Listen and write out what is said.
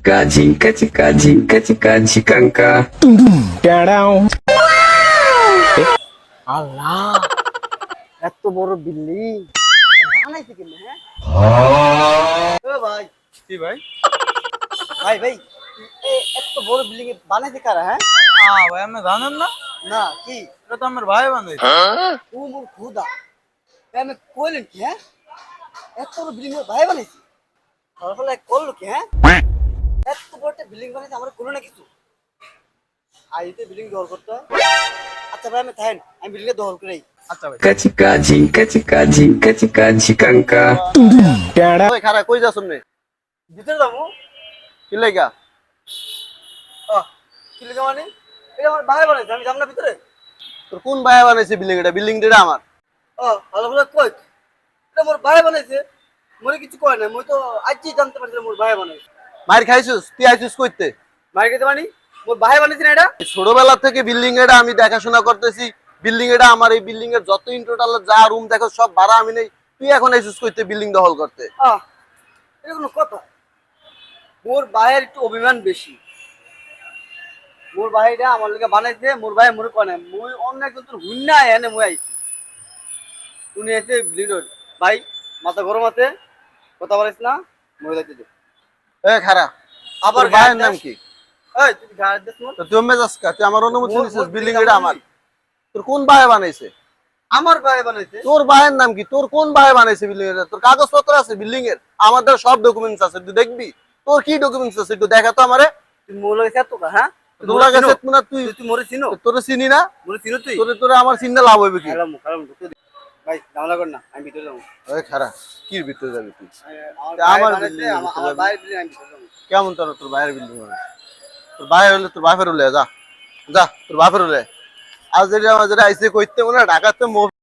চিকা আল্লাহ, এত বড় বিল্ডিং বানাইছে কেন? হ্যাঁ ও ভাই, কি ভাই? ভাই ভাই, এত বড় বিল্ডিং বানাইছে কারা? হ্যাঁ ভাই আপনি জানেন না? না কি এটা তো আমার ভাই বানাইছে। ও মোর খুদা, ভাই আমি কইলেন কি? হ্যাঁ এত বড় বিল্ডিং ভাই বানাইছে, তাহলে করলো কি? হ্যাঁ এত বড় একটা বিল্ডিং বানাইছে, আমরা কোনো না কিছু আইতে বিল্ডিং দখল করতে হয়। আচ্ছা ভাই আমি থাকেন, আমি বিল্ডিং দখল করি। আচ্ছা ভাই। চিকাঙ্কা ওই খারা কই যাস নে? ভিতরে যাবো। কি লাগা? কি লিখা মানে? এটা আমার ভাই বানাইছে, আমি যাম না ভিতরে? তোর কোন ভাই বানাইছে বিল্ডিং এটা? বিল্ডিং এটা আমার। ভালো ভালো কই, এটা মোর ভাই বানাইছে, মোরে কিছু কয় না, মই তো আজই জানতে পারছিলাম মোর ভাই বানাইছে। মার খাইছিস? তুই আইছিস কইতে? মার্কেটে মানে মোর ভাই বানাইছে না এটা? ছোটবেলা থেকে বিল্ডিং এটা আমি দেখাশোনা করতেছি। বিল্ডিং এটা আমার। এই বিল্ডিং এর যত ইন টোটাল যা রুম দেখো সব ভাড়া আমি নেই। তুই এখন আইছিস কইতে বিল্ডিং দখল করতে? এটা কোনো কথা? মোর ভাইয়ের একটু অভিমান বেশি। মোর ভাইটা আমার লগে বানাইছে, মোর ভাই মোরে কয় না, মই অন্য একজন তোর হুন্না এনে মই আইছি। তুমি এসে ব্লিডর ভাই, মাথা গরম আছে, কথা বলিস না, মই যাইতে দে। এ খারা, আবার আবার ভাইয়ের নাম কি? এই তুই গাড়ি দেস মোর? তো তুই মেজাজ কা? তুই আমার অনুমতি মোর- নিছিস? মোর বিল্ডিং building এটা আমার আমার। তোর কোন ভাই বানাইছে? আমার ভাই বানাইছে। তোর ভাইয়ের নাম কি? তোর কোন ভাই বানাইছে বিল্ডিং এটা? তোর কাগজপত্র আছে বিল্ডিং এর? আমাদের সব ডকুমেন্টস আছে, তুই দেখবি। তোর কি ডকুমেন্টস আছে একটু দেখা তো আমারে। তুই মোর লগে সেট তো হ্যাঁ? তোরা কাছে না তুই তুই মোরে চিনো? তোরে চিনি না। মোরে চিনো তুই? তোরে তোরে আমার চিন্তা লাভ হইবে কি? খারাপ খারাপ ঢুকতে দে। ভাই ঝামেলা কর না, আমি ভিতরে যাবো। ওই খারা, কি ভিতরে যাবি তুই? আমার আমার ভাই বানাইছে, building এর ভিতরে আমার যাবি? ভাই বিল্ডিং আমি ভিতরে যাবো। কেমন তোর ভাইয়ের বিল্ডিং বানাই? তোর ভাই হলে তোর বাপের হলে যা, যা তোর বাপের হলে। আজ যেটা আমার যেটা আইসে কইতে মনে হয় ঢাকাতে